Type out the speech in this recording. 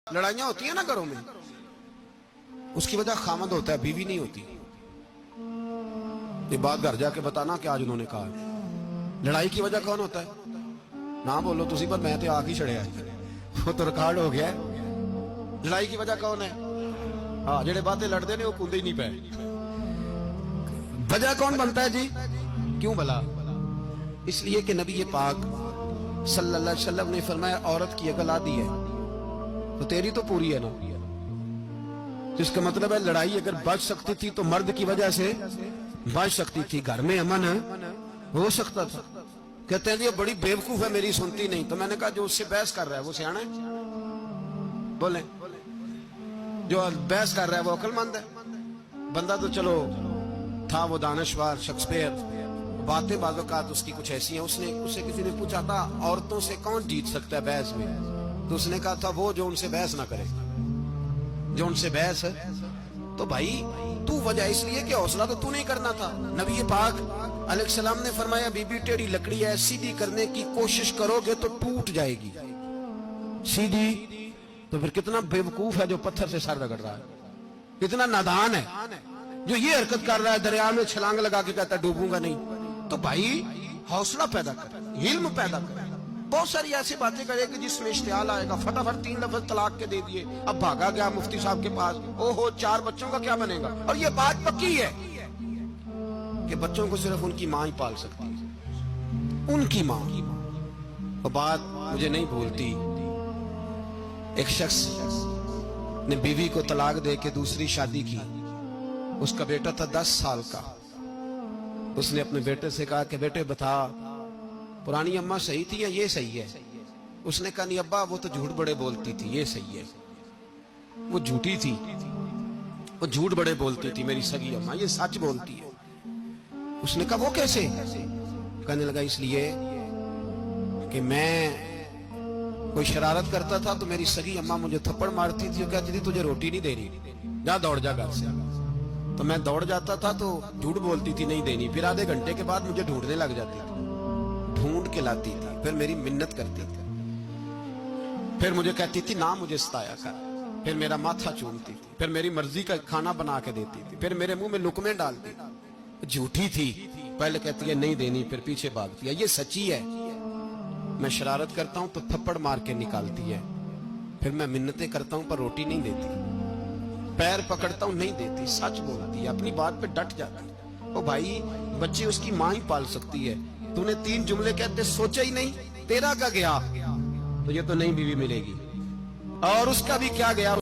لڑائیاں ہوتی ہیں نا گھروں میں، اس کی وجہ خامد ہوتا ہے، بیوی نہیں ہوتی۔ یہ بات گھر جا کے بتانا کہ آج انہوں نے کہا لڑائی کی وجہ کون ہوتا ہے؟ نہ بولو تسی، پر میں تے آ ہی چڑھیا، وہ تو ریکارڈ ہو گیا ہے۔ لڑائی کی وجہ کون ہے؟ ہاں، جڑے باتیں لڑتے ہیں وہ کندے ہی نہیں پے۔ وجہ کون بنتا ہے جی؟ کیوں بلا؟ اس لیے کہ نبی پاک صلی اللہ علیہ وسلم نے فرمایا عورت کی اگر آدھی ہے تو تیری تو پوری ہے نا۔ جس کا مطلب ہے لڑائی اگر بچ سکتی تھی تو مرد کی وجہ سے بچ سکتی تھی، گھر میں امن ہو سکتا تھا۔ کہتے ہیں یہ بڑی بیوقوف ہے، میری سنتی نہیں۔ تو میں نے کہا جو اس سے بحث کر رہا ہے وہ سیانا ہے؟ بولیں، جو بحث کر رہا ہے وہ عقل مند ہے؟ بندہ تو چلو تھا وہ دانشور شیکسپیئر، باتیں بعض اوقات اس کی کچھ ایسی ہیں۔ اسے کسی نے پوچھا تھا عورتوں سے کون جیت سکتا ہے بحث میں، تو اس نے کہا تھا وہ جو ان سے بحث نہ کرے، جو ان سے بحث ہے۔ تو بھائی تو وجہ اس لیے کہ حوصلہ تو نہیں کرنا تھا۔ نبی پاک علیہ السلام نے فرمایا بی بی ٹیڑھی لکڑی ہے، سیدھی کرنے کی کوشش کرو گے تو ٹوٹ جائے گی، سیدھی تو پھر کتنا بیوقوف ہے جو پتھر سے سر رگڑ رہا ہے، کتنا نادان ہے جو یہ حرکت کر رہا ہے، دریا میں چھلانگ لگا کے کہتا ہے ڈوبوں گا نہیں۔ تو بھائی حوصلہ پیدا کر، علم پیدا کر۔ بہت ساری ایسی باتیں کرے کہ جس میں اشتعال آئے گا، فٹافٹ 3 لفظ طلاق کے دے دیے، اب بھاگا گیا مفتی صاحب کے پاس، او ہو 4 بچوں کا کیا بنے گا؟ اور یہ بات پکی ہے کہ بچوں کو صرف ان کی ماں ہی پال سکتی ہے، ان کی ماں۔ وہ بات مجھے نہیں بھولتی، ایک شخص نے بیوی کو طلاق دے کے دوسری شادی کی، اس کا بیٹا تھا 10 سال کا۔ اس نے اپنے بیٹے سے کہا کہ بیٹے بتا پرانی اماں صحیح تھی یا یہ صحیح ہے؟ اس نے کہا نہیں ابا وہ تو جھوٹ بڑے بولتی تھی، یہ صحیح ہے۔ وہ جھوٹی تھی، وہ جھوٹ بڑے بولتی تھی میری سگی اماں، یہ سچ بولتی ہے۔ اس نے کہا وہ کیسے؟ کہنے لگا اس لیے کہ میں کوئی شرارت کرتا تھا تو میری سگی اماں مجھے تھپڑ مارتی تھی، وہ کہتی تھی تجھے روٹی نہیں دے رہی، جا دوڑ جا گھر سے۔ تو میں دوڑ جاتا تھا تو جھوٹ بولتی تھی نہیں دینی، پھر آدھے گھنٹے کے بعد مجھے ڈھونڈنے لگ جاتی تھی، ڈھونڈ کے لاتی تھی، پھر میری منت کرتی تھی، پھر مجھے کہتی تھی نہ مجھے ستایا کر، پھر میرا ماتھا چومتی تھی، پھر میری مرضی کا کھانا بنا کے دیتی تھی، پھر میرے منہ میں لقمے ڈالتی تھی۔ جھوٹی تھی، پہلے کہتی ہے نہیں دینی، پھر پیچھے بھاگتی ہے۔ یہ سچی ہے، میں شرارت کرتا ہوں تو تھپڑ مار کے نکالتی ہے، پھر میں منتیں کرتا ہوں پر روٹی نہیں دیتی، پیر پکڑتا ہوں نہیں دیتی، سچ بولتی ہے، اپنی بات پہ ڈٹ جاتی ہے۔ او بھائی بچے اس کی ماں ہی پال سکتی ہے، تو نے 3 جملے کہتے سوچا ہی نہیں، تیرا کا گیا تو یہ تو نئی بیوی ملے گی، اور اس کا بھی کیا گیا۔